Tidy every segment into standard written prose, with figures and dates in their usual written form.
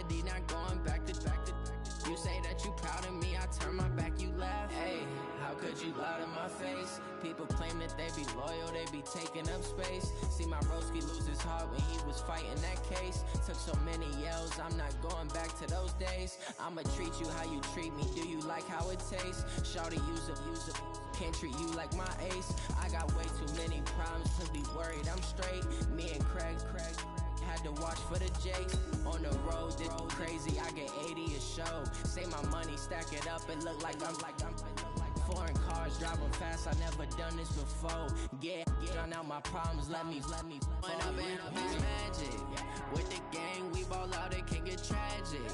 reality, not going back to. You say that you proud of me, I turn my back, you laugh. Hey, how could you lie to my face? People claim that they be loyal, they be taking up space. See my broski lose his heart when he was fighting that case. Took so many yells, I'm not going back to those days. I'ma treat you how you treat me, do you like how it tastes? Shawty, use it, can't treat you like my ace. I got way too many problems to be worried, I'm straight. Me and Craig had to watch for the Jakes. On the road, this crazy, I get 80 a show. Say my money, stack it up, it look like I'm foreign cars, driving fast, I never done this before. Yeah, drown out my problems, let me When up and it's magic. With the gang, we ball out, it can get tragic.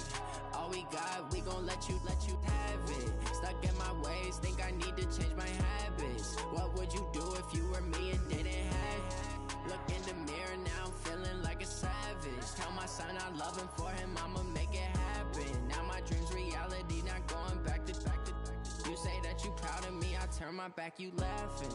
All we got, we gon' let you have it. Stuck in my ways, think I need to change my habits. What would you do if you were me and didn't have it? Look in the mirror, now I'm feeling like a savage. Tell my son I love him, for him I'ma make it happen. Now my dream's reality, not going back to. You say that you proud of me, I turn my back, you laughing.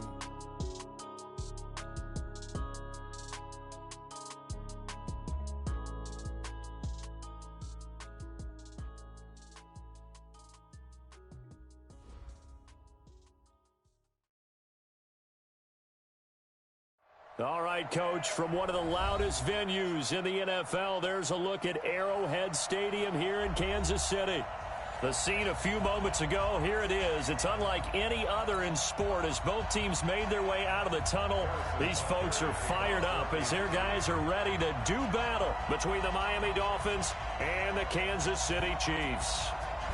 All right, Coach, from one of the loudest venues in the NFL, there's a look at Arrowhead Stadium here in Kansas City. The scene a few moments ago, here it is. It's unlike any other in sport as both teams made their way out of the tunnel. These folks are fired up as their guys are ready to do battle between the Miami Dolphins and the Kansas City Chiefs.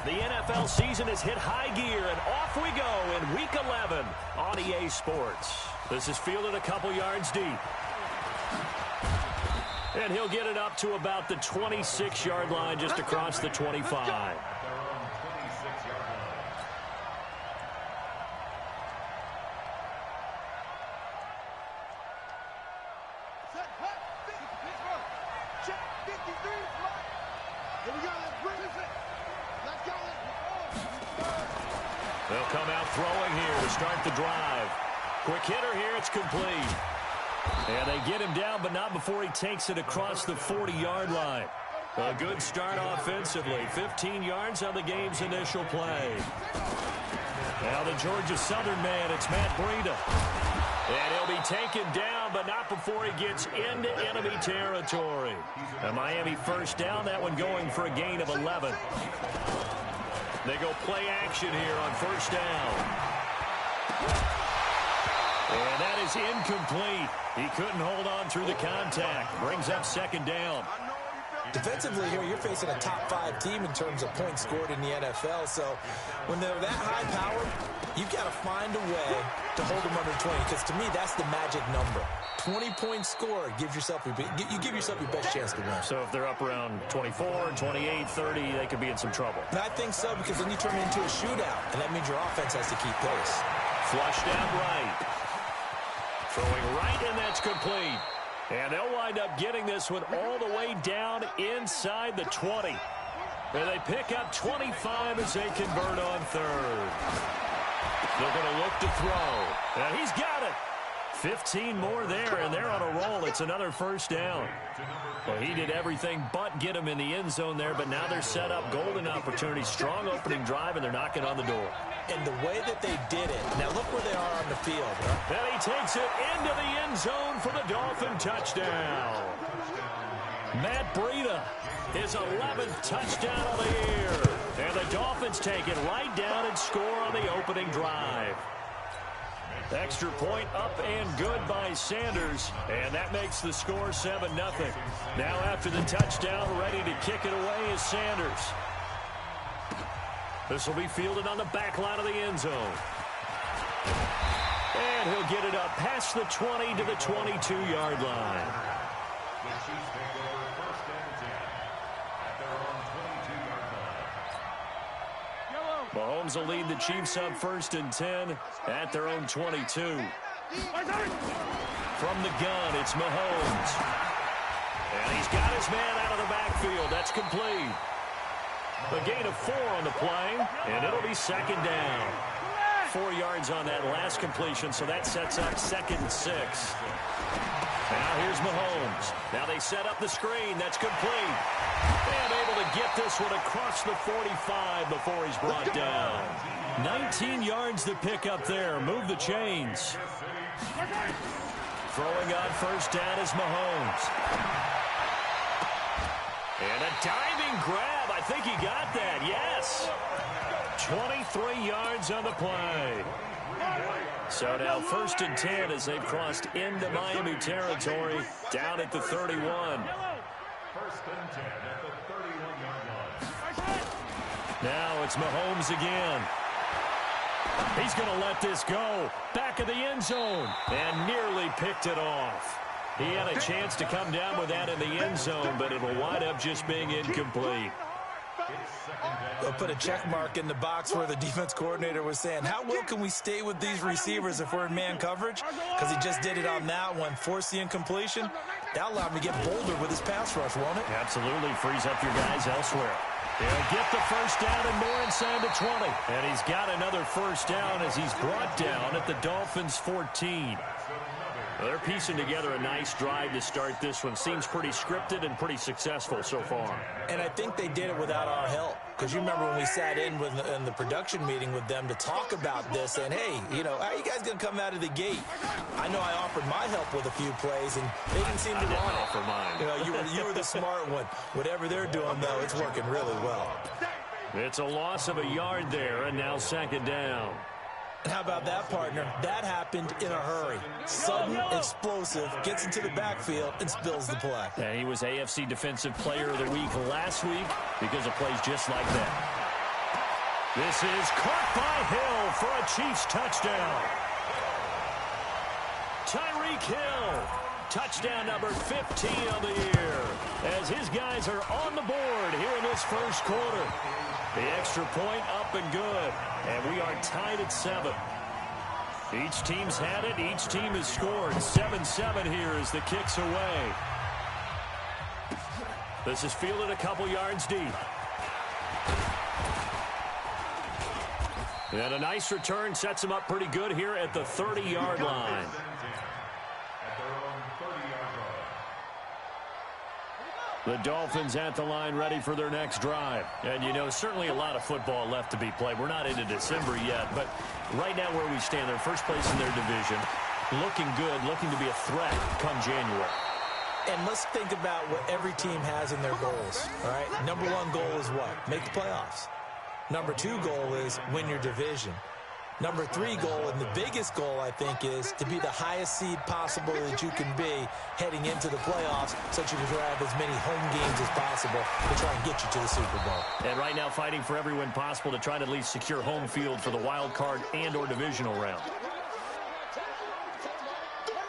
The NFL season has hit high gear, and off we go in Week 11 on EA Sports. This is fielded a couple yards deep. And he'll get it up to about the 26-yard line just across the 25. They'll come out throwing here to start the drive. Quick hitter here, it's complete. And they get him down, but not before he takes it across the 40-yard line. A good start offensively. 15 yards on the game's initial play. Now the Georgia Southern man, it's Matt Breida. And he'll be taken down, but not before he gets into enemy territory. A Miami first down, that one going for a gain of 11. They go play action here on first down. And that is incomplete. He couldn't hold on through the contact. Brings up second down. Defensively here, you're facing a top-5 team in terms of points scored in the NFL. So when they're that high-powered, you've got to find a way to hold them under 20. Because to me, that's the magic number. 20 points scored gives yourself you give yourself your best chance to win. So if they're up around 24, 28, 30, they could be in some trouble. And I think so, because then you turn it into a shootout, and that means your offense has to keep pace. Flushed out right. Throwing right, and that's complete. And they'll wind up getting this one all the way down inside the 20. And they pick up 25 as they convert on third. They're going to look to throw. And he's got it. 15 more there, and they're on a roll. It's another first down. Well, he did everything but get him in the end zone there, but now they're set up. Golden opportunity, strong opening drive, and they're knocking on the door. And the way that they did it, now look where they are on the field. And he takes it into the end zone for the Dolphin touchdown. Matt Breida, his 11th touchdown of the year. And the Dolphins take it right down and score on the opening drive. Extra point up and good by Sanders, and that makes the score 7-0. Now after the touchdown, ready to kick it away is Sanders. This will be fielded on the back line of the end zone. And he'll get it up past the 20 to the 22-yard line. Mahomes will lead the Chiefs up 1st and 10 at their own 22. From the gun, it's Mahomes. And he's got his man out of the backfield. That's complete. A gain of 4 on the play, and it'll be second down. 4 yards on that last completion, so that sets up 2nd and 6. Now here's Mahomes. Now they set up the screen. That's complete. And able to get this one across the 45 before he's brought down. 19 yards to pick up there. Move the chains. Throwing on first down is Mahomes. And a diving grab. I think he got that. Yes. 23 yards on the play. So now 1st and 10 as they've crossed into Miami territory down at the 31. 1st and 10 at the 31-yard line. Now it's Mahomes again. He's going to let this go. Back of the end zone. And nearly picked it off. He had a chance to come down with that in the end zone, but it'll wind up just being incomplete. They'll put a check mark in the box where the defense coordinator was saying, how well can we stay with these receivers if we're in man coverage? Because he just did it on that one, forced the incompletion. That'll allow him to get bolder with his pass rush, won't it? Absolutely. Frees up your guys elsewhere. He'll get the first down and more inside the 20. And he's got another first down as he's brought down at the Dolphins' 14. Well, they're piecing together a nice drive to start this one. Seems pretty scripted and pretty successful so far. And I think they did it without our help. Because you remember when we sat in the production meeting with them to talk about this, and hey, you know, how are you guys going to come out of the gate? I know I offered my help with a few plays, and they didn't seem to want it. Offer mine. You know, you were the smart one. Whatever they're doing, though, it's working really well. It's a loss of a yard there, and now 2nd down. And how about that, partner? That happened in a hurry. Sudden, explosive, gets into the backfield, and spills the play. And he was AFC Defensive Player of the Week last week because of plays just like that. This is caught by Hill for a Chiefs touchdown. Tyreek Hill, touchdown number 15 of the year, as his guys are on the board here in this first quarter. The extra point up and good, and we are tied at 7. Each team's had it. Each team has scored. 7-7 here as the kick's away. This is fielded a couple yards deep. And a nice return sets him up pretty good here at the 30-yard line. The Dolphins at the line ready for their next drive. And, you know, certainly a lot of football left to be played. We're not into December yet, but right now where we stand, they're first place in their division. Looking good, looking to be a threat come January. And let's think about what every team has in their goals, all right? Number 1 goal is what? Make the playoffs. Number 2 goal is win your division. Number 3 goal, and the biggest goal, I think, is to be the highest seed possible that you can be heading into the playoffs so that you can have as many home games as possible to try and get you to the Super Bowl. And right now fighting for every win possible to try to at least secure home field for the wild card and or divisional round.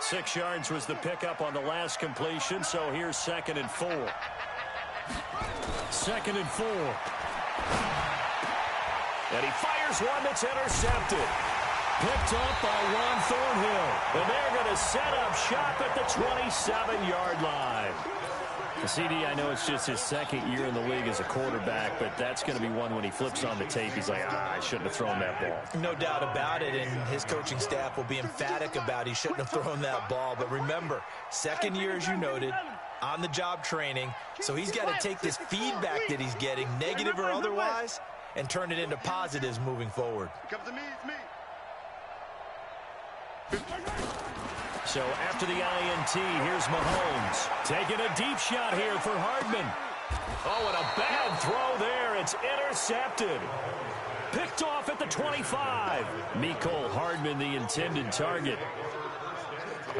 6 yards was the pickup on the last completion, so here's 2nd and 4. 2nd and 4. And he fires one that's intercepted. Picked up by Juan Thornhill. And they're going to set up shop at the 27-yard line. CD, I know it's just his 2nd year in the league as a quarterback, but that's going to be one when he flips on the tape, he's like, I shouldn't have thrown that ball. No doubt about it, and his coaching staff will be emphatic about he shouldn't have thrown that ball. But remember, 2nd year, as you noted, on-the-job training, so he's got to take this feedback that he's getting, negative or otherwise, and turn it into positives moving forward. Come to me, it's me. So after the INT, here's Mahomes. Taking a deep shot here for Hardman. Oh, and a bad throw there. It's intercepted. Picked off at the 25. Mecole Hardman, the intended target.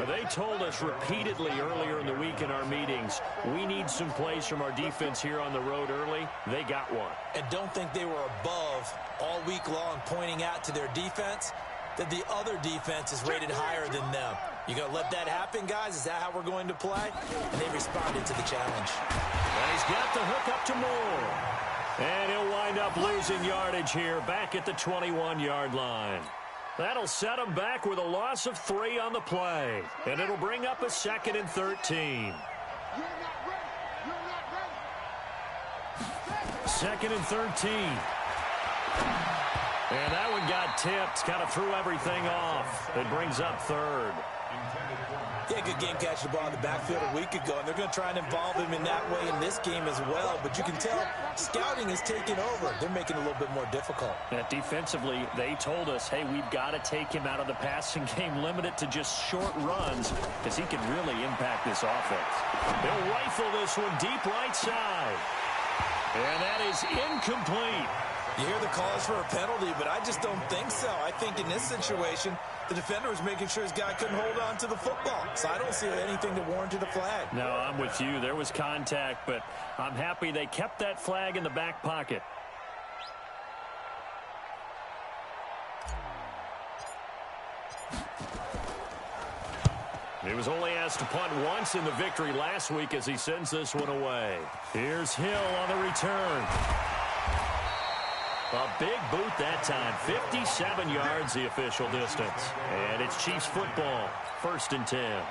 They told us repeatedly earlier in the week in our meetings, we need some plays from our defense here on the road early. They got one. And don't think they were above all week long pointing out to their defense that the other defense is rated higher than them. You going to let that happen, guys? Is that how we're going to play? And they responded to the challenge. And he's got the hook up to Moore. And he'll wind up losing yardage here back at the 21-yard line. That'll set him back with a loss of 3 on the play. And it'll bring up a 2nd and 13. 2nd and 13. And that one got tipped. Kind of threw everything off. It brings up 3rd. Yeah, good game catching the ball in the backfield a week ago, and they're going to try and involve him in that way in this game as well. But you can tell scouting is taking over. They're making it a little bit more difficult. Defensively, they told us, hey, we've got to take him out of the passing game, limit it to just short runs, because he can really impact this offense. They'll rifle this one deep right side. And that is incomplete. You hear the calls for a penalty, but I just don't think so. I think in this situation, the defender was making sure his guy couldn't hold on to the football. So I don't see anything that warranted a flag. No, I'm with you. There was contact, but I'm happy they kept that flag in the back pocket. He was only asked to punt once in the victory last week as he sends this one away. Here's Hill on the return. A big boot that time. 57 yards the official distance. And it's Chiefs football. 1st and 10.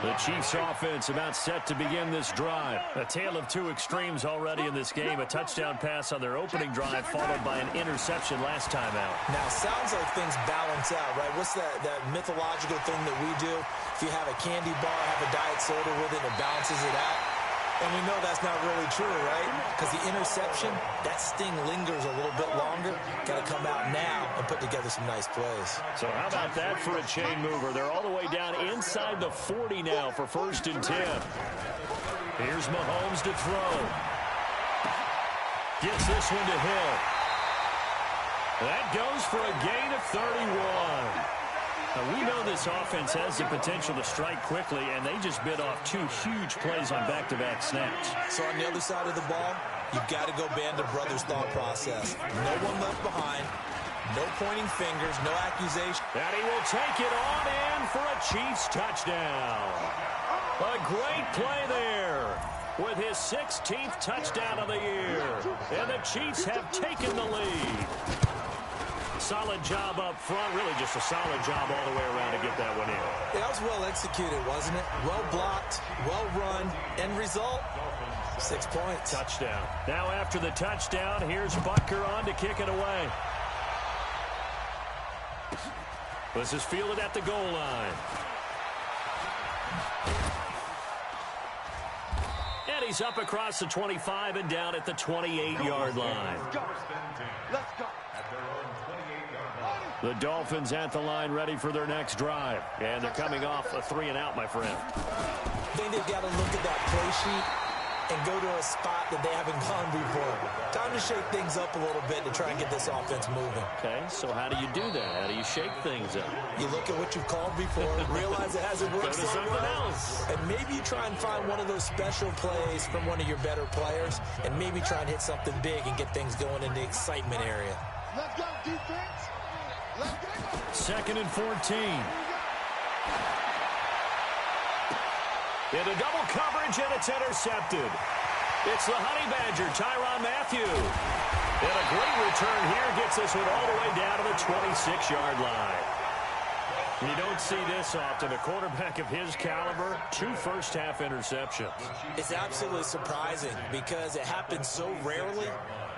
The Chiefs offense about set to begin this drive. A tale of two extremes already in this game. A touchdown pass on their opening drive followed by an interception last time out. Now, sounds like things balance out, right? What's that mythological thing that we do? If you have a candy bar, have a diet soda with it, it balances it out. And we know that's not really true, right? Because the interception, that sting lingers a little bit longer. Got to come out now and put together some nice plays. So how about that for a chain mover? They're all the way down inside the 40 now for 1st and 10. Here's Mahomes to throw. Gets this one to Hill. That goes for a gain of 31. Now, we know this offense has the potential to strike quickly, and they just bit off 2 huge plays on back-to-back snaps. So on the other side of the ball, you've got to go band of brothers thought process. No one left behind, no pointing fingers, no accusation. And he will take it on in for a Chiefs touchdown. A great play there with his 16th touchdown of the year. And the Chiefs have taken the lead. Solid job up front, really just a solid job all the way around to get that one in. Yeah, that was well executed, wasn't it? Well blocked, well run, end result, 6 points. Touchdown. Now after the touchdown, here's Butker on to kick it away. This is fielded at the goal line. And he's up across the 25 and down at the 28-yard line. Let's go. The Dolphins at the line ready for their next drive. And they're coming off a 3-and-out, my friend. I think they've got to look at that play sheet and go to a spot that they haven't gone before. Time to shake things up a little bit to try and get this offense moving. Okay, so how do you do that? How do you shake things up? You look at what you've called before, realize it hasn't worked Go to so something well, else. and maybe you try and find one of those special plays from one of your better players, and maybe try and hit something big and get things going in the excitement area. Let's go, defense. Let's go. 2nd and 14. Into double coverage, and it's intercepted. It's the Honey Badger, Tyrann Mathieu. And a great return here gets this one all the way down to the 26-yard line. You don't see this often. A quarterback of his caliber, 2 first-half interceptions. It's absolutely surprising because it happens so rarely.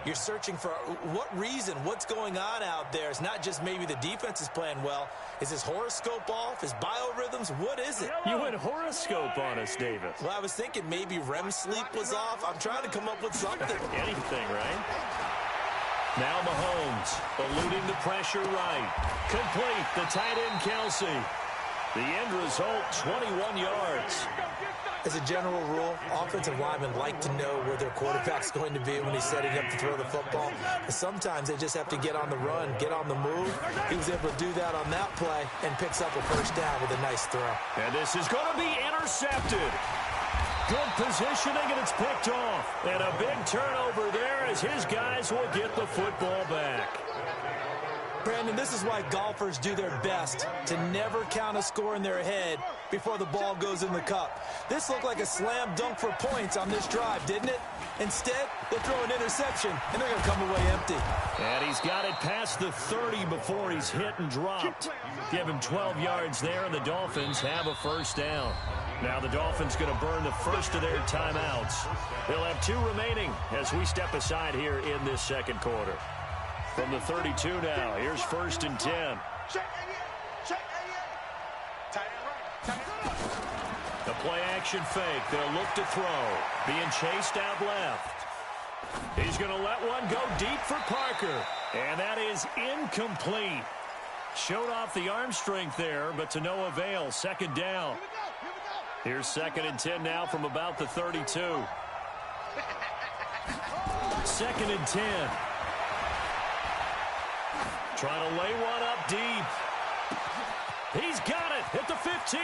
You're searching for what reason, what's going on out there. It's not just maybe the defense is playing well. Is his horoscope off? His biorhythms? What is it? You went horoscope on us, Davis. Well, I was thinking maybe REM sleep was off. I'm trying to come up with something. Anything, right? Now Mahomes, eluding the pressure right. Complete, the tight end Kelsey. The end result, 21 yards. As a general rule, offensive linemen like to know where their quarterback's going to be when he's setting up to throw the football. But sometimes they just have to get on the run, get on the move. He was able to do that on that play and picks up a first down with a nice throw. And this is going to be intercepted. Good positioning, and it's picked off. And a big turnover there as his guys will get the football back. Brandon, this is why golfers do their best to never count a score in their head before the ball goes in the cup. This looked like a slam dunk for points on this drive, didn't it? Instead, they'll throw an interception, and they're going to come away empty. And he's got it past the 30 before he's hit and dropped. Give him 12 yards there, and the Dolphins have a first down. Now the Dolphins going to burn the first of their timeouts. They'll have 2 remaining as we step aside here in this second quarter. From the 32 now, here's 1st and 10. Check 88. Check 88. Tight end right. The play-action fake. They'll look to throw. Being chased out left. He's going to let one go deep for Parker. And that is incomplete. Showed off the arm strength there, but to no avail. Second down. Here's 2nd and 10 now from about the 32. 2nd and 10. Trying to lay one up deep. He's got it at the 15.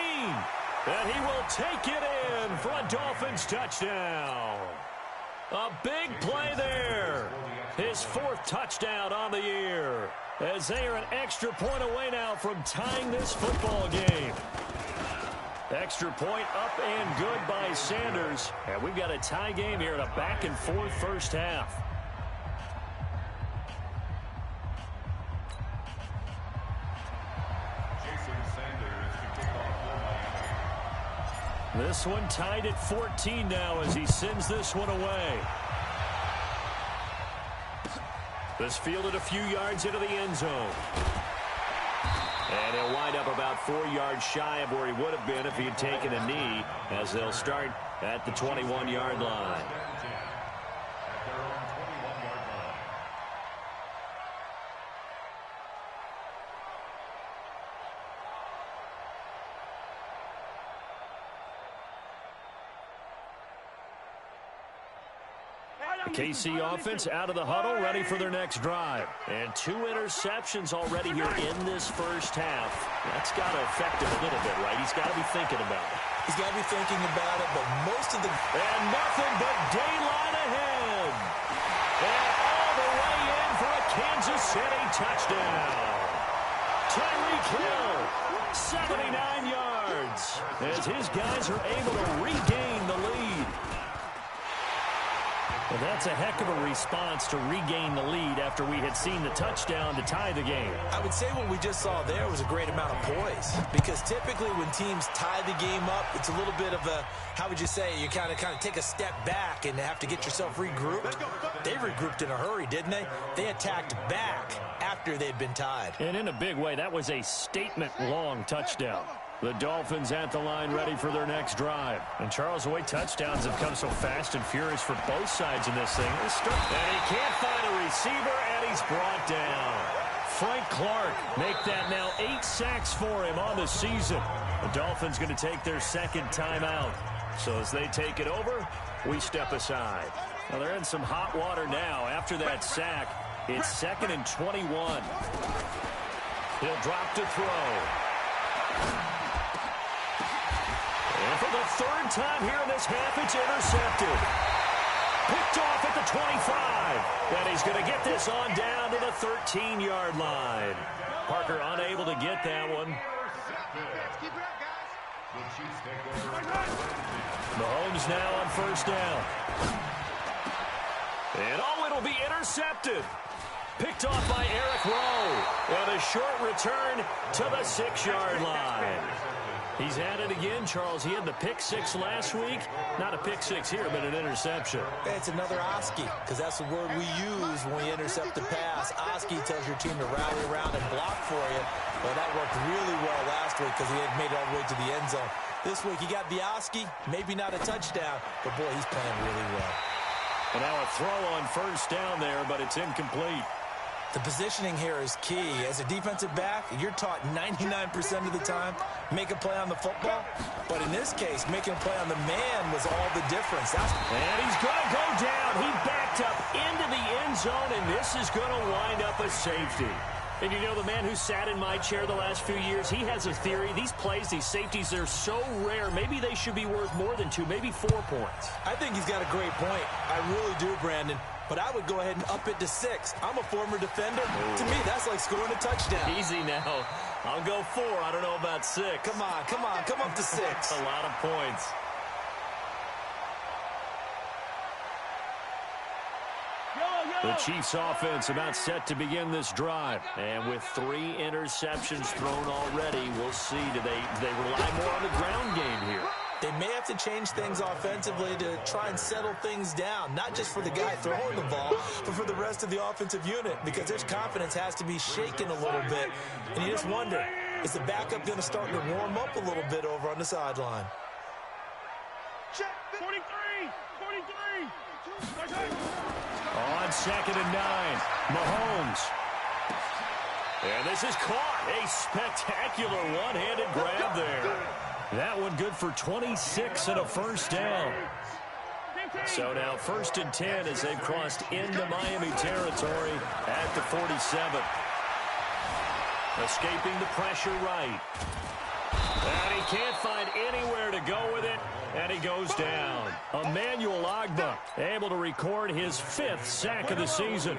And he will take it in for a Dolphins touchdown. A big play there. His 4th touchdown on the year. As they are an extra point away now from tying this football game. Extra point up and good by Sanders. And we've got a tie game here in a back-and-forth first half. This one tied at 14 now as he sends this one away. This fielded a few yards into the end zone. And he'll wind up about 4 yards shy of where he would have been if he had taken a knee, as they'll start at the 21-yard line. KC offense out of the huddle, ready for their next drive. And 2 interceptions already here in this first half. That's got to affect him a little bit, right? He's got to be thinking about it. He's got to be thinking about it, but most of the... And nothing but daylight ahead. And all the way in for a Kansas City touchdown. Tyreek Hill, 79 yards, as his guys are able to regain the lead. Well, that's a heck of a response to regain the lead after we had seen the touchdown to tie the game. I would say what we just saw there was a great amount of poise, because typically when teams tie the game up, it's a little bit of a, how would you say, you kind of take a step back and have to get yourself regrouped. They regrouped in a hurry, didn't they? They attacked back after they'd been tied. And in a big way, that was a statement-long touchdown. The Dolphins at the line ready for their next drive. And Charles, the way touchdowns have come so fast and furious for both sides in this thing. And he can't find a receiver, and he's brought down. Frank Clark make that now 8 sacks for him on the season. The Dolphins going to take their 2nd timeout. So as they take it over, we step aside. Now they're in some hot water now after that sack. It's 2nd and 21. He'll drop to throw. And for the 3rd time here in this half, it's intercepted. Picked off at the 25. And he's going to get this on down to the 13-yard line. Parker unable to get that one. Mahomes now on 1st down. And it'll be intercepted. Picked off by Eric Rowe. And a short return to the 6-yard line. He's at it again, Charles. He had the pick 6 last week. Not a pick 6 here, but an interception. It's another Oski, because that's the word we use when we intercept the pass. Oski tells your team to rally around and block for you. Well, that worked really well last week because he had made it all the way to the end zone. This week, he got the Oski, maybe not a touchdown, but boy, he's playing really well. And now a throw on 1st down there, but it's incomplete. The positioning here is key. As a defensive back, you're taught 99% of the time, make a play on the football. But in this case, making a play on the man was all the difference. And he's going to go down. He backed up into the end zone, and this is going to wind up a safety. And you know, the man who sat in my chair the last few years, he has a theory. These plays, these safeties, they're so rare. Maybe they should be worth more than 2, maybe 4 points. I think he's got a great point. I really do, Brandon. But I would go ahead and up it to 6. I'm a former defender. Ooh. To me, that's like scoring a touchdown. Easy now. I'll go 4. I don't know about 6. Come on. Come up to 6. A lot of points. The Chiefs offense about set to begin this drive. And with 3 interceptions thrown already, we'll see. Do they rely more on the ground game here? They may have to change things offensively to try and settle things down, not just for the guy throwing the ball, but for the rest of the offensive unit, because their confidence has to be shaken a little bit. And you just wonder, Is the backup going to start to warm up a little bit over on the sideline? Check. 43. On 2nd and 9, Mahomes. And this is caught. A spectacular one-handed grab there. That one good for 26 and a first down. So now 1st and 10 as they've crossed into Miami territory at the 47. Escaping the pressure right. And he can't find anywhere to go with it, and he goes down. Emmanuel Ogbah able to record his 5th sack of the season.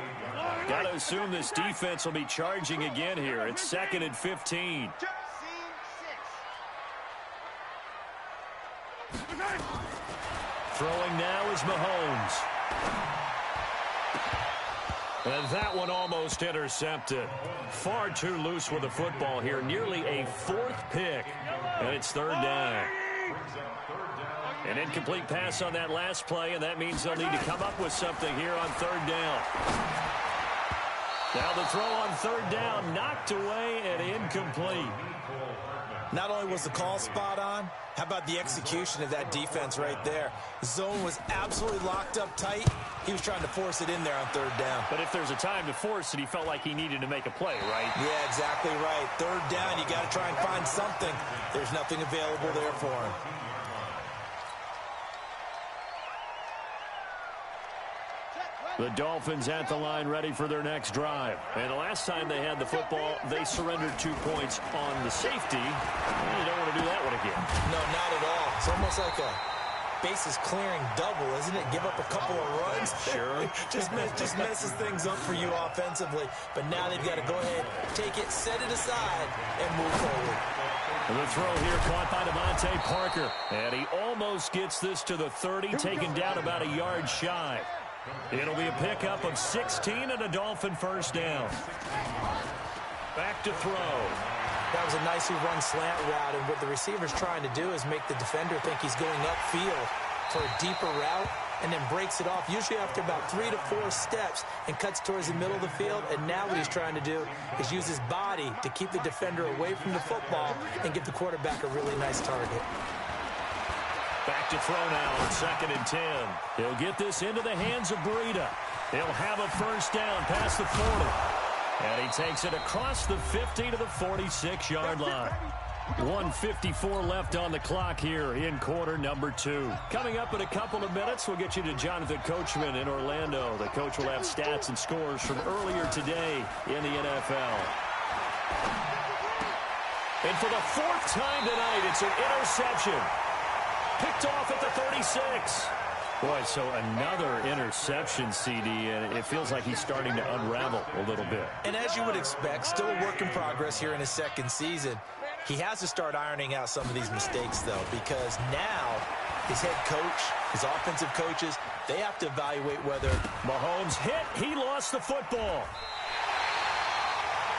Got to assume this defense will be charging again here. It's 2nd and 15. Throwing now is Mahomes. And that one almost intercepted. Far too loose with the football here. Nearly a 4th pick. And it's 3rd down. An incomplete pass on that last play, and that means they'll need to come up with something here on 3rd down. Now the throw on 3rd down, knocked away and incomplete. Not only was the call spot on, how about the execution of that defense right there? The zone was absolutely locked up tight. He was trying to force it in there on 3rd down. But if there's a time to force it, he felt like he needed to make a play, right? Yeah, exactly right. 3rd down, you got to try and find something. There's nothing available there for him. The Dolphins at the line ready for their next drive. And the last time they had the football, they surrendered 2 points on the safety. You don't want to do that one again. No, not at all. It's almost like a bases clearing double, isn't it? Give up a couple of runs. Sure. just messes things up for you offensively. But now they've got to go ahead, take it, set it aside, and move forward. The throw here caught by Devontae Parker. And he almost gets this to the 30, taken down about a yard shy. It'll be a pickup of 16 and a Dolphin first down. Back to throw. That was a nicely run slant route, and what the receiver's trying to do is make the defender think he's going upfield for a deeper route and then breaks it off, usually after about 3 to 4 steps, and cuts towards the middle of the field. And now what he's trying to do is use his body to keep the defender away from the football and give the quarterback a really nice target. Back to throw now on 2nd and 10. He'll get this into the hands of Breida. He'll have a first down past the 40. And he takes it across the 50 to the 46-yard line. 1:54 left on the clock here in quarter number 2. Coming up in a couple of minutes, we'll get you to Jonathan Coachman in Orlando. The coach will have stats and scores from earlier today in the NFL. And for the 4th time tonight, it's an interception. Picked off at the 36. Boy, so another interception, CD, and it feels like he's starting to unravel a little bit. And as you would expect, still a work in progress here in his 2nd season. He has to start ironing out some of these mistakes, though, because now his head coach, his offensive coaches, they have to evaluate whether Mahomes hit. He lost the football.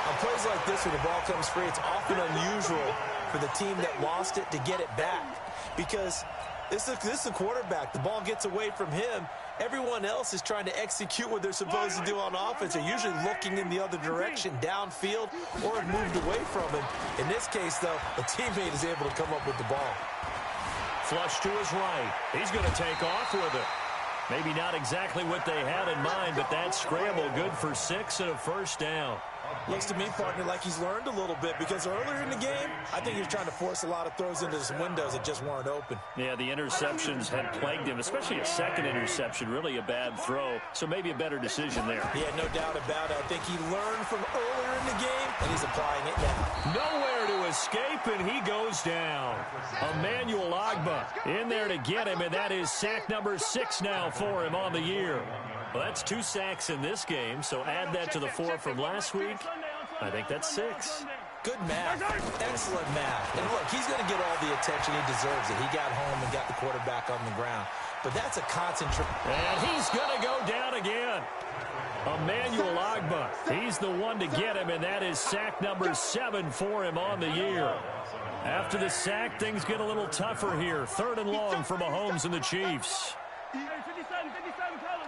on plays like this where the ball comes free, it's often unusual for the team that lost it to get it back, because this is a quarterback. The ball gets away from him. Everyone else is trying to execute what they're supposed to do on offense. They're usually looking in the other direction, downfield, or have moved away from him. In this case, though, a teammate is able to come up with the ball. Flush to his right. He's going to take off with it. Maybe not exactly what they had in mind, but that scramble good for 6 and a first down. Looks to me, partner, like he's learned a little bit, because earlier in the game, I think he was trying to force a lot of throws into some windows that just weren't open. Yeah, the interceptions had plagued him, especially a second interception, really a bad throw. So maybe a better decision there. Yeah, no doubt about it. I think he learned from earlier in the game, and he's applying it now. Nowhere to escape, and he goes down. Emmanuel Ogbah in there to get him, and that is sack number 6 now for him on the year. Well, that's 2 sacks in this game, so add that to the 4 from last week. I think that's 6. Good math. Excellent math. And look, he's going to get all the attention he deserves it. He got home and got the quarterback on the ground. But that's a concentration. And he's going to go down again. Emmanuel Ogbah, he's the one to get him, and that is sack number 7 for him on the year. After the sack, things get a little tougher here. 3rd and long for Mahomes and the Chiefs. 57 colors.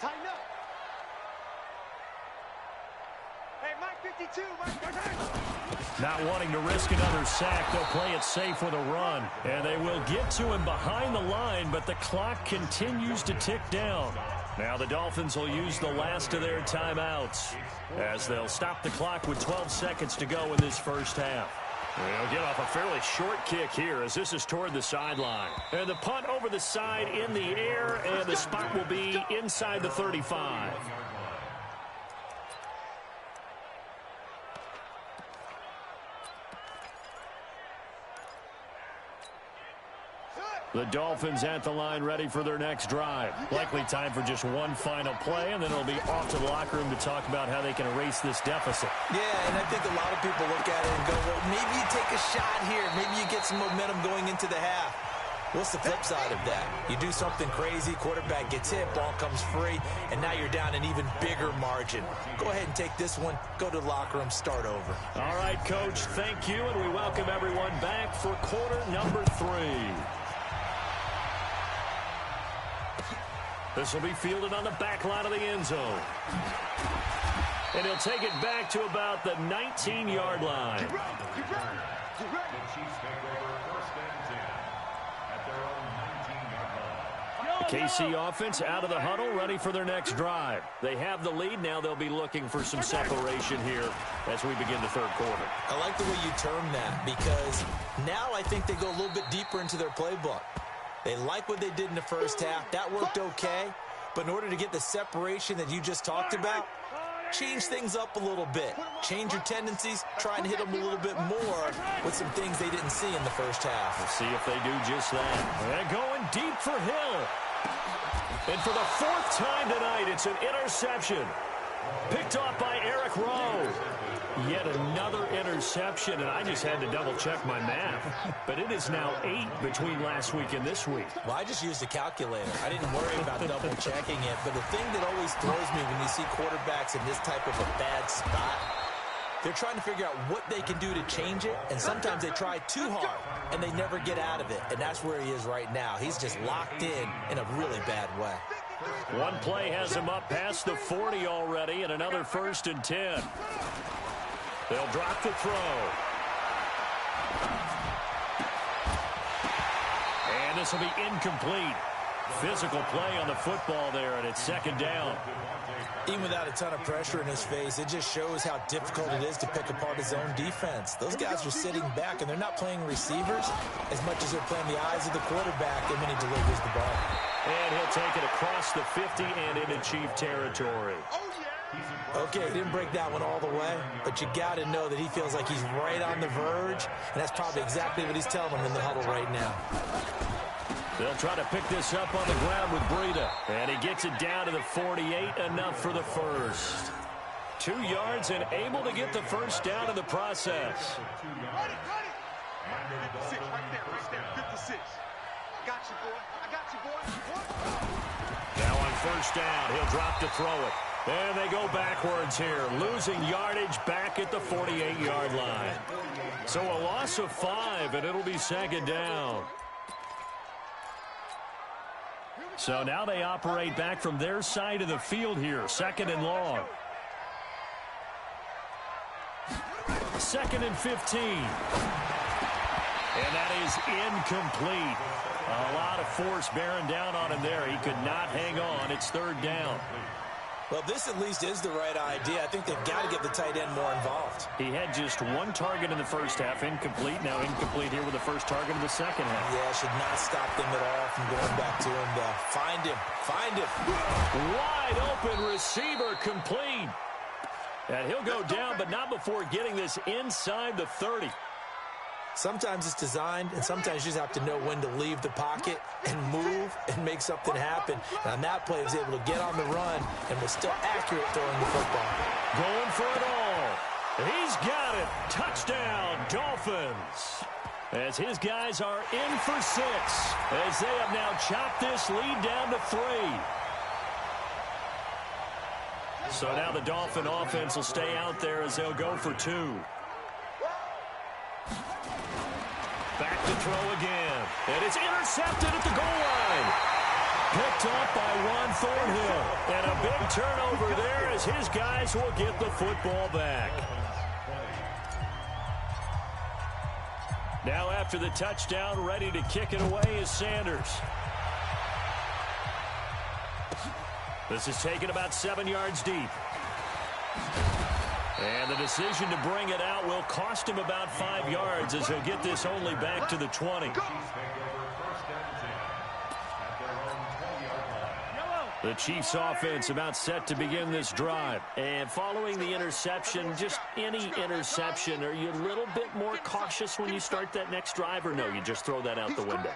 Tighten up. Hey, Mike 52, Mike. Not wanting to risk another sack, they'll play it safe with a run. And they will get to him behind the line, but the clock continues to tick down. Now the Dolphins will use the last of their timeouts as they'll stop the clock with 12 seconds to go in this first half. They'll get off a fairly short kick here as this is toward the sideline. And the punt over the side in the air, and the spot will be inside the 35. The Dolphins at the line ready for their next drive. Likely time for just one final play, and then it'll be off to the locker room to talk about how they can erase this deficit. Yeah, and I think a lot of people look at it and go, well, maybe you take a shot here. Maybe you get some momentum going into the half. What's the flip side of that? You do something crazy, quarterback gets hit, ball comes free, and now you're down an even bigger margin. Go ahead and take this one, go to the locker room, start over. All right, Coach, thank you, and we welcome everyone back for quarter number 3. This will be fielded on the back line of the end zone. And he'll take it back to about the 19-yard line. The Chiefs take over first and 10 at their own 19-yard line. KC offense out of the huddle, ready for their next drive. They have the lead. Now they'll be looking for some separation here as we begin the third quarter. I like the way you term that because now I think they go a little bit deeper into their playbook. They like what they did in the first half. That worked okay. But in order to get the separation that you just talked about, change things up a little bit. Change your tendencies. Try and hit them a little bit more with some things they didn't see in the first half. We'll see if they do just that. They're going deep for Hill. And for the 4th time tonight, it's an interception. Picked off by Eric Rowe. Yet another interception, and I just had to double-check my math. But it is now 8 between last week and this week. Well, I just used a calculator. I didn't worry about double-checking it. But the thing that always throws me when you see quarterbacks in this type of a bad spot, they're trying to figure out what they can do to change it, and sometimes they try too hard, and they never get out of it. And that's where he is right now. He's just locked in a really bad way. One play has him up past the 40 already, and another 1st and 10. They'll drop the throw. And this will be incomplete. Physical play on the football there, and it's 2nd down. Even without a ton of pressure in his face, it just shows how difficult it is to pick apart his own defense. Those guys are sitting back, and they're not playing receivers as much as they're playing the eyes of the quarterback and when he delivers the ball. And he'll take it across the 50 and into Chief territory. Okay, he didn't break that one all the way, but you got to know that he feels like he's right on the verge, and that's probably exactly what he's telling them in the huddle right now. They'll try to pick this up on the ground with Breida, and he gets it down to the 48, enough for the first. 2 yards and able to get the first down in the process. Got it. 56 right there, 56. Got you, boy. I got you, boy. Now on first down, he'll drop to throw it. And they go backwards here, losing yardage back at the 48-yard line. So a loss of 5, and it'll be 2nd down. So now they operate back from their side of the field here, 2nd and long. 2nd and 15. And that is incomplete. A lot of force bearing down on him there. He could not hang on. It's 3rd down. Well, this at least is the right idea. I think they've got to get the tight end more involved. He had just 1 target in the first half, incomplete. Now incomplete here with the first target in the second half. Yeah, should not stop them at all from going back to him. Find him. Wide open receiver, complete. And he'll go down, but not before getting this inside the 30. Sometimes it's designed, and sometimes you just have to know when to leave the pocket and move and make something happen. And on that play, he was able to get on the run and was still accurate throwing the football. Going for it all. He's got it. Touchdown, Dolphins. As his guys are in for 6, as they have now chopped this lead down to 3. So now the Dolphin offense will stay out there as they'll go for 2. Back to throw again. And it's intercepted at the goal line. Picked up by one Thornhill. And a big turnover there as his guys will get the football back. Now after the touchdown, ready to kick it away is Sanders. This is taken about 7 yards deep. And the decision to bring it out will cost him about 5 yards as he'll get this only back to the 20. The Chiefs offense about set to begin this drive. And following the interception, just any interception, are you a little bit more cautious when you start that next drive, or no, you just throw that out the window?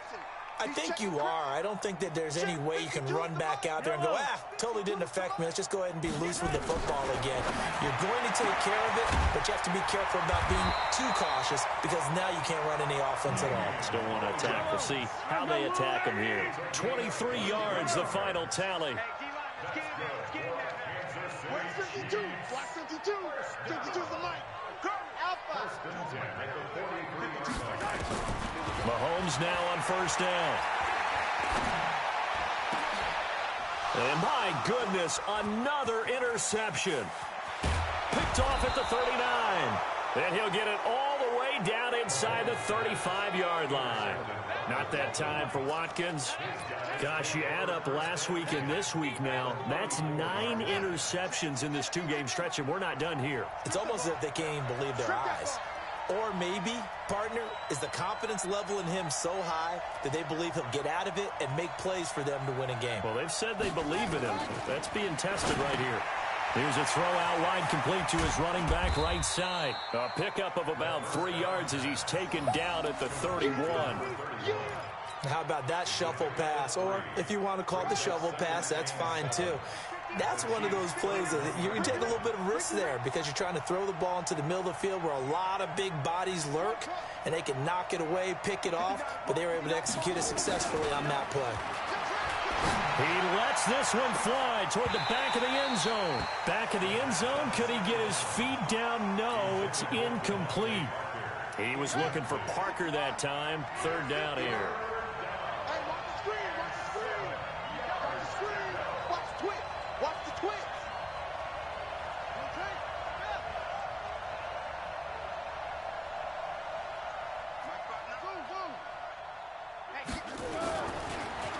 I think you are. I don't think that there's any way you can run back out there and go, totally didn't affect me. Let's just go ahead and be loose with the football again. You're going to take care of it, but you have to be careful about being too cautious because now you can't run any offense at all. Still want to attack. We'll see how they attack them here. 23 yards, the final tally. Where's 52? Block 52. 52 is the mic. Alpha. Mahomes now on first down. And my goodness, another interception. Picked off at the 39. And he'll get it all the way down inside the 35-yard line. Not that time for Watkins. Gosh, you add up last week and this week now. That's 9 interceptions in this 2-game stretch, and we're not done here. It's almost as if they can't even believe their eyes. Or maybe, partner, is the confidence level in him so high that they believe he'll get out of it and make plays for them to win a game. Well, they've said they believe in him. That's being tested right here. Here's a throw out wide complete to his running back right side. A pickup of about 3 yards as he's taken down at the 31. How about that shuffle pass? Or if you want to call it the shovel pass, that's fine too. That's one of those plays that you can take a little bit of risk there because you're trying to throw the ball into the middle of the field where a lot of big bodies lurk, and they can knock it away, pick it off, but they were able to execute it successfully on that play. He lets this one fly toward the back of the end zone. Back of the end zone. Could he get his feet down? No, it's incomplete. He was looking for Parker that time. Third down here. Hey, watch the screen, watch the screen. Watch the screen. Watch the twitch. Watch the twitch. Okay.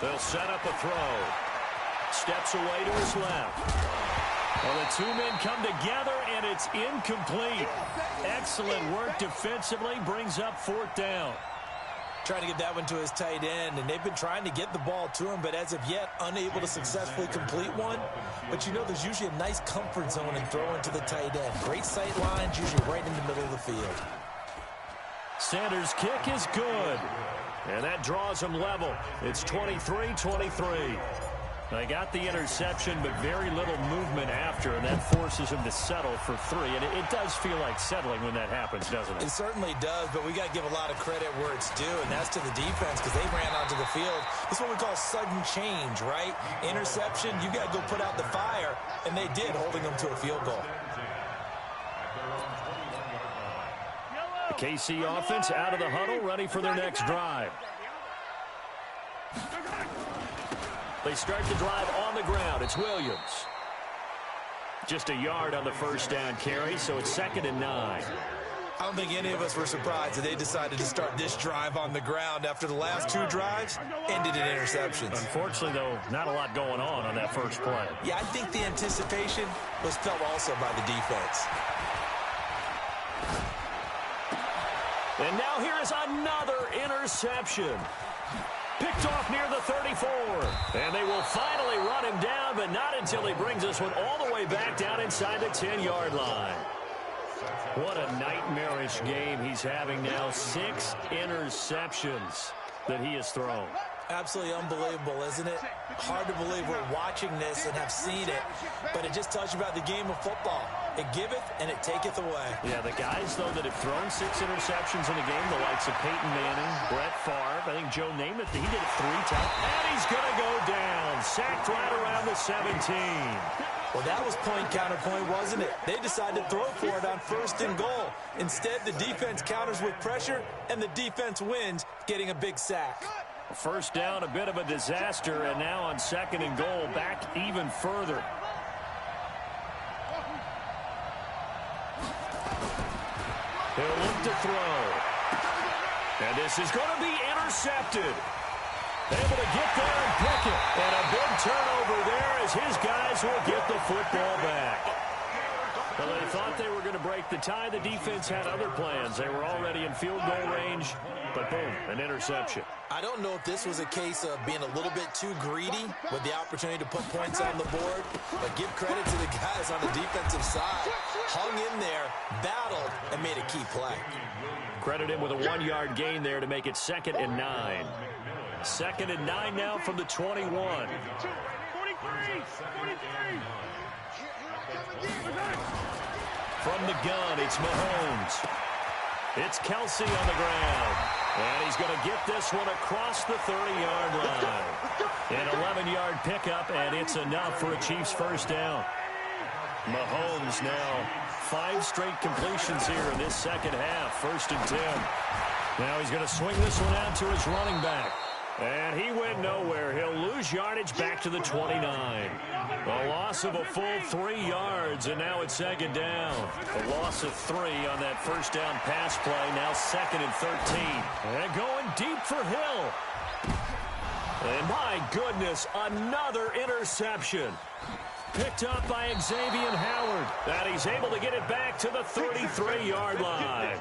They'll set up a throw. Steps away to his left. Well, the two men come together, and it's incomplete. Excellent work defensively. Brings up fourth down. Trying to get that one to his tight end, and they've been trying to get the ball to him, but as of yet, unable to successfully complete one. But you know there's usually a nice comfort zone in throwing to the tight end. Great sight lines, usually right in the middle of the field. Sanders' kick is good. And that draws them level. It's 23-23. They got the interception, but very little movement after, and that forces him to settle for 3. And it does feel like settling when that happens, doesn't it? It certainly does, but we got to give a lot of credit where it's due, and that's to the defense because they ran onto the field. This is what we call sudden change, right? Interception, you got to go put out the fire, and they did, holding them to a field goal. The KC offense out of the huddle, ready for their next drive. They start the drive on the ground. It's Williams. Just a yard on the first down carry, so it's 2nd and 9. I don't think any of us were surprised that they decided to start this drive on the ground after the last 2 drives ended in interceptions. Unfortunately, though, not a lot going on that first play. Yeah, I think the anticipation was felt also by the defense. And now here is another interception. Picked off near the 34. And they will finally run him down, but not until he brings this one all the way back down inside the 10-yard line. What a nightmarish game he's having now. 6 interceptions that he has thrown. Absolutely unbelievable, isn't it? Hard to believe we're watching this and have seen it, but it just tells you about the game of football. It giveth and it taketh away. Yeah, the guys, though, that have thrown 6 interceptions in a game, the likes of Peyton Manning, Brett Favre, I think Joe Namath, he did it 3 times. And he's going to go down. Sacked right around the 17. Well, that was point counterpoint, wasn't it? They decided to throw for it on 1st and goal. Instead, the defense counters with pressure, and the defense wins, getting a big sack. First down, a bit of a disaster, and now on 2nd and goal, back even further. He'll look to throw. And this is going to be intercepted. Able to get there and pick it. And a big turnover there as his guys will get the football back. Well, they thought they were going to break the tie. The defense had other plans. They were already in field goal range. But boom, an interception. I don't know if this was a case of being a little bit too greedy with the opportunity to put points on the board, but give credit to the guys on the defensive side. Hung in there, battled, and made a key play. Credit him with a 1-yard gain there to make it 2nd and 9. 2nd and 9 now from the 21. 43! From the gun, it's Mahomes. It's Kelsey on the ground. And he's going to get this one across the 30-yard line. An 11-yard pickup, and it's enough for a Chiefs first down. Mahomes now 5 straight completions here in this second half. 1st and 10. Now he's going to swing this one out to his running back. And he went nowhere. He'll lose yardage back to the 29. A loss of a full 3 yards, and now it's 2nd down. A loss of 3 on that first down pass play. Now 2nd and 13. And going deep for Hill. And my goodness, another interception. Picked up by Xavier Howard. And he's able to get it back to the 33-yard line.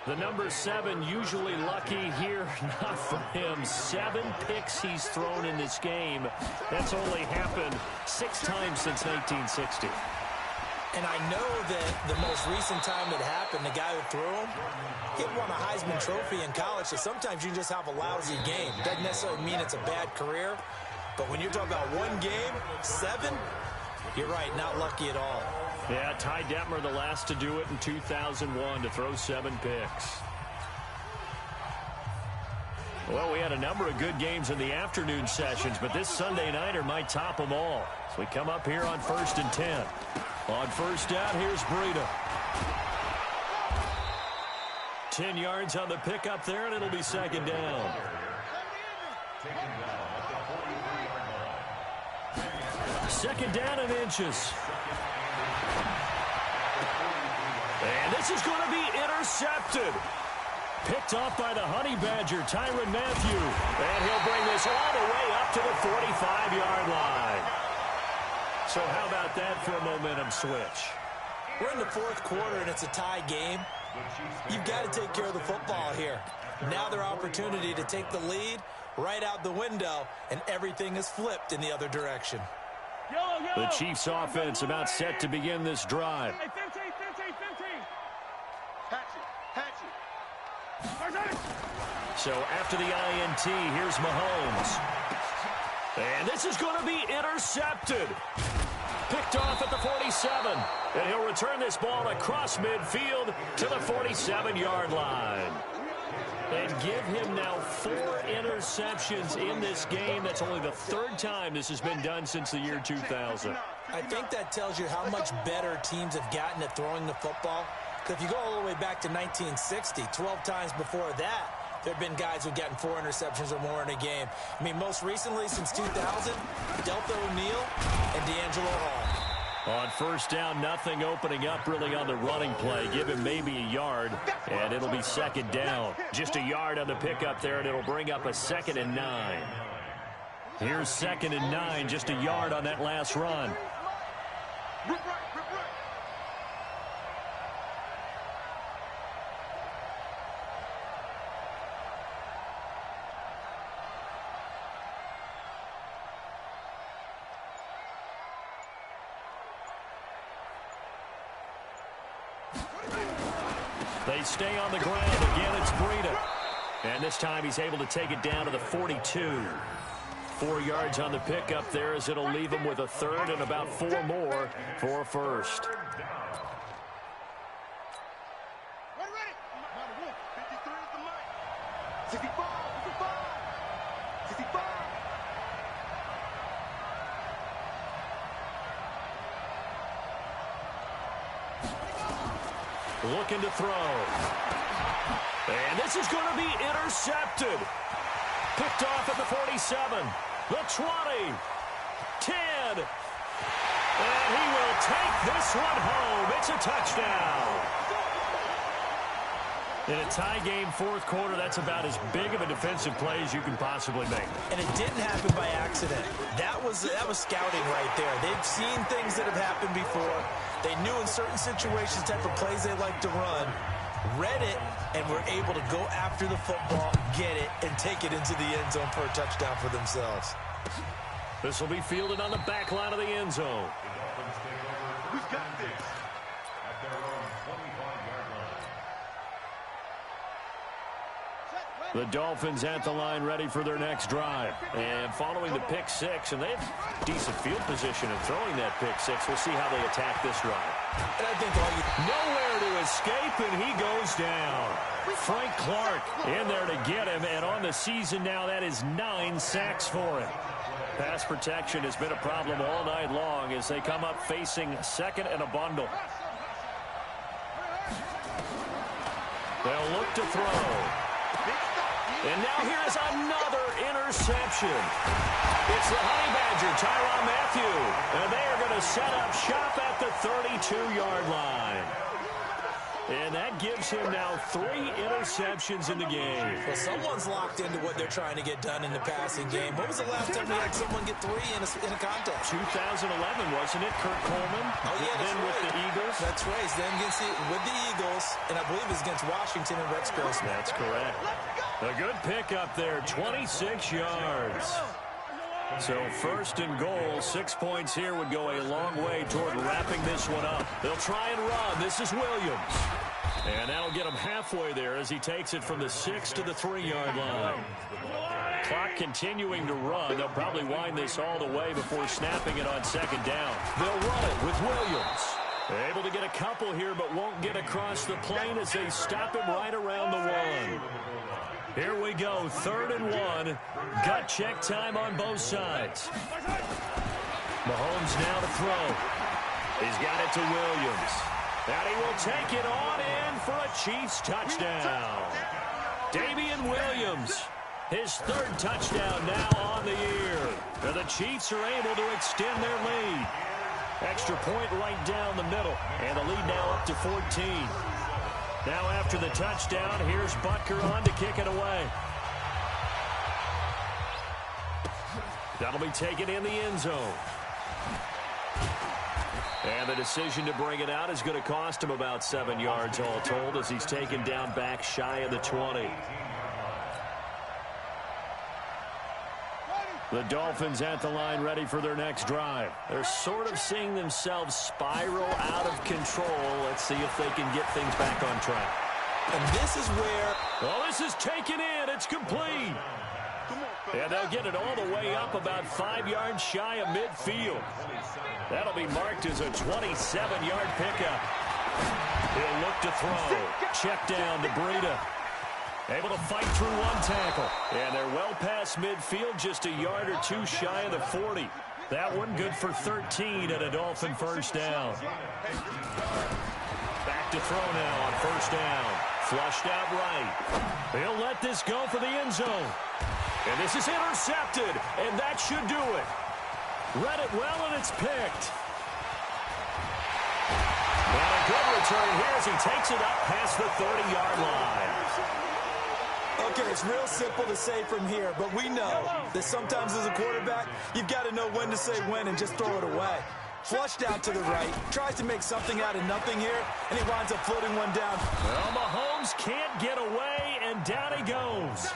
The number 7 usually lucky here, not for him. 7 picks he's thrown in this game. That's only happened 6 times since 1960. And I know that the most recent time it happened, the guy who threw him, he won a Heisman Trophy in college, so sometimes you just have a lousy game. Doesn't necessarily mean it's a bad career, but when you're talking about one game, 7, you're right, not lucky at all. Yeah, Ty Detmer, the last to do it in 2001, to throw 7 picks. Well, we had a number of good games in the afternoon sessions, but this Sunday nighter might top them all. So we come up here on 1st and 10. On first down, here's Breida. 10 yards on the pickup there, and it'll be 2nd down. 2nd down and inches. And this is going to be intercepted. Picked off by the Honey Badger, Tyrann Mathieu. And he'll bring this all the way up to the 45-yard line. So how about that for a momentum switch? We're in the 4th quarter, and it's a tie game. You've got to take care of the football here. Now their opportunity to take the lead right out the window, and everything is flipped in the other direction. The Chiefs offense about set to begin this drive. Hey, 15. Hatch it. So after the INT, here's Mahomes. And this is going to be intercepted. Picked off at the 47. And he'll return this ball across midfield to the 47-yard line. And give him now 4 interceptions in this game. That's only the 3rd time this has been done since the year 2000. I think that tells you how much better teams have gotten at throwing the football. If you go all the way back to 1960, 12 times before that, there have been guys who've gotten 4 interceptions or more in a game. I mean, most recently, since 2000, Delta O'Neal and D'Angelo Hall. On first down, nothing opening up really on the running play. Give him maybe a yard, and it'll be 2nd down. Just a yard on the pickup there, and it'll bring up a 2nd and 9. Here's 2nd and 9, just a yard on that last run. They stay on the ground. Again, it's Breida. And this time he's able to take it down to the 42. 4 yards on the pickup there as it'll leave him with a 3rd and about 4 more for a first. Looking to throw. And this is going to be intercepted. Picked off at the 47. The 20. 10. this one home. It's a touchdown. In a tie game fourth quarter, that's about as big of a defensive play as you can possibly make. And it didn't happen by accident. That was scouting right there. They've seen things that have happened before. They knew in certain situations type of plays they like to run, read it, and were able to go after the football, get it, and take it into the end zone for a touchdown for themselves. This will be fielded on the back line of the end zone. Who's got this? At their own 25-yard line. The Dolphins at the line ready for their next drive. And following the pick six, and they have decent field position in throwing that pick six. We'll see how they attack this drive. And I think nowhere to escape, and he goes down. Frank Clark in there to get him, and on the season now, that is 9 sacks for him. Pass protection has been a problem all night long as they come up facing second and a bundle. They'll look to throw. And now here is another interception. It's the Honey Badger, Tyrann Mathieu. And they are going to set up shop at the 32-yard line. And that gives him now 3 interceptions in the game. Well, someone's locked into what they're trying to get done in the passing game. When was the last time we had someone get 3 in a contest? 2011, wasn't it? Kurt Coleman. Oh, yeah, then right. with the Eagles. That's right. Then with the Eagles, and I believe it was against Washington and Rex Grossman. That's correct. A good pickup there, 26 yards. So first and goal, 6 points here would go a long way toward wrapping this one up. They'll try and run. This is Williams. And that'll get him halfway there as he takes it from the 6 to the 3-yard line. Clock continuing to run. They'll probably wind this all the way before snapping it on second down. They'll run it with Williams. Able to get a couple here, but won't get across the plane as they stop him right around the 1. Here we go, 3rd and 1. Gut check time on both sides. Mahomes now to throw. He's got it to Williams. And he will take it on in for a Chiefs touchdown. Damian Williams, his 3rd touchdown now on the year. And the Chiefs are able to extend their lead. Extra point right down the middle. And the lead now up to 14. Now after the touchdown, here's Butker on to kick it away. That'll be taken in the end zone. And the decision to bring it out is going to cost him about 7 yards all told as he's taken down back shy of the 20. The Dolphins at the line ready for their next drive. They're sort of seeing themselves spiral out of control. Let's see if they can get things back on track. And this is where... Well, this is taken in. It's complete. And they'll get it all the way up about 5 yards shy of midfield. That'll be marked as a 27-yard pickup. He'll look to throw. Check down to Breida. Able to fight through one tackle. And they're well past midfield, just a yard or 2 shy of the 40. That one good for 13 and a Dolphin first down. Back to throw now on first down. Flushed out right. He'll let this go for the end zone. And this is intercepted, and that should do it. Read it well, and it's picked. And a good return here as he takes it up past the 30-yard line. Okay, it's real simple to say from here, but we know that sometimes as a quarterback, you've got to know when to say when and just throw it away. Flushed out to the right, tries to make something out of nothing here, and he winds up floating one down. Well, Mahomes can't get away, and down he goes.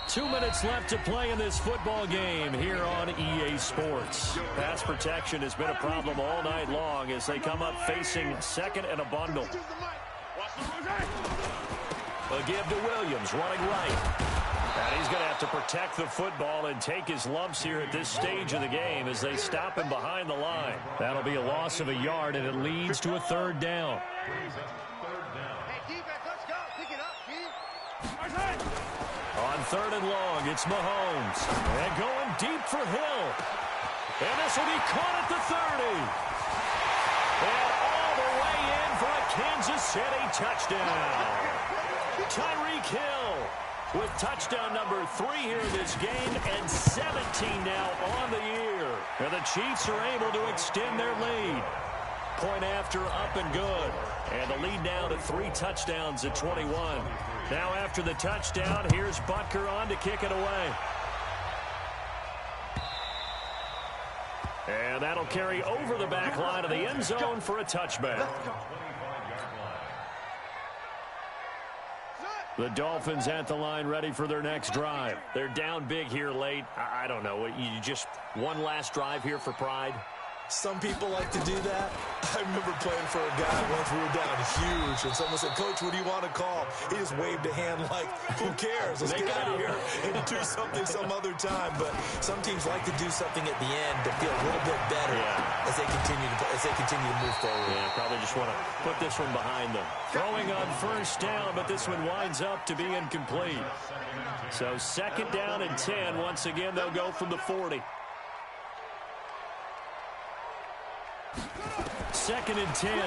2 minutes left to play in this football game here on EA Sports. Pass protection has been a problem all night long as they come up facing second and a bundle. A give to Williams, running right. And he's going to have to protect the football and take his lumps here at this stage of the game as they stop him behind the line. That'll be a loss of a yard, and it leads to a 3rd down. On 3rd and long, it's Mahomes. And going deep for Hill. And this will be caught at the 30. And all the way in for a Kansas City touchdown. Tyreek Hill with touchdown number 3 here in this game and 17 now on the year. And the Chiefs are able to extend their lead. Point after, up and good. And the lead now to 3 touchdowns at 21. Now after the touchdown, here's Butker on to kick it away. And that'll carry over the back line of the end zone for a touchback. The Dolphins at the line ready for their next drive. They're down big here late. I don't know. You just one last drive here for pride? Some people like to do that. I remember playing for a guy once we were down huge, and someone said, "Coach, what do you want to call?" He just waved a hand like, "Who cares? Let's get out of here and do something some other time." But some teams like to do something at the end to feel a little bit better as they continue to move forward. Yeah, probably just want to put this one behind them. Throwing on first down, but this one winds up to be incomplete. So second down and 10. Once again, they'll go from the 40. Second and 10. And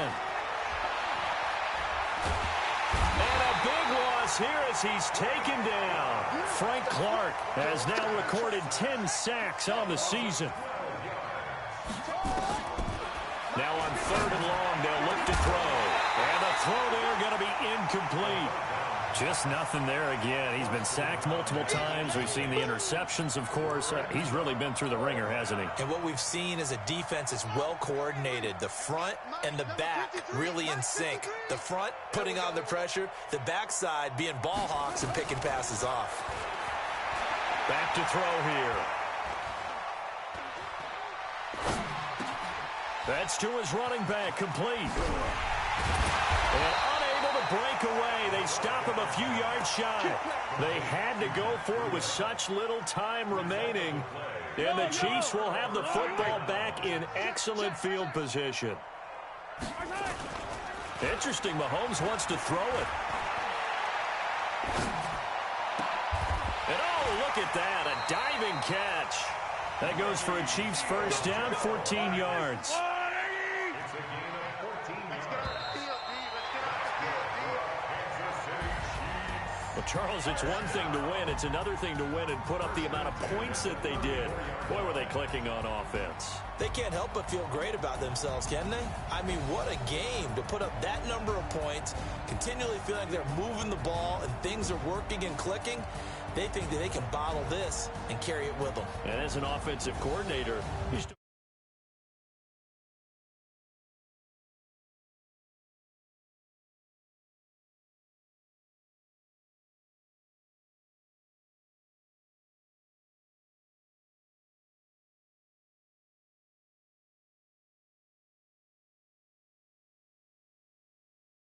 a big loss here as he's taken down. Frank Clark has now recorded 10 sacks on the season. Now on third and long, they'll look to throw. And the throw there going to be incomplete. Just nothing there again. He's been sacked multiple times. We've seen the interceptions, of course. He's really been through the ringer, hasn't he? And what we've seen is a defense is well coordinated. The front and the back really in sync. The front putting on the pressure. The backside being ball hawks and picking passes off. Back to throw here. That's to his running back, complete. And unable to break away. They stop him a few yards shy. They had to go for it with such little time remaining. And the Chiefs will have the football back in excellent field position. Interesting, Mahomes wants to throw it. And oh, look at that, a diving catch. That goes for a Chiefs first down, 14 yards. Well, Charles, it's one thing to win. It's another thing to win and put up the amount of points that they did. Boy, were they clicking on offense. They can't help but feel great about themselves, can they? I mean, what a game to put up that number of points, continually feel like they're moving the ball and things are working and clicking. They think that they can bottle this and carry it with them. And as an offensive coordinator,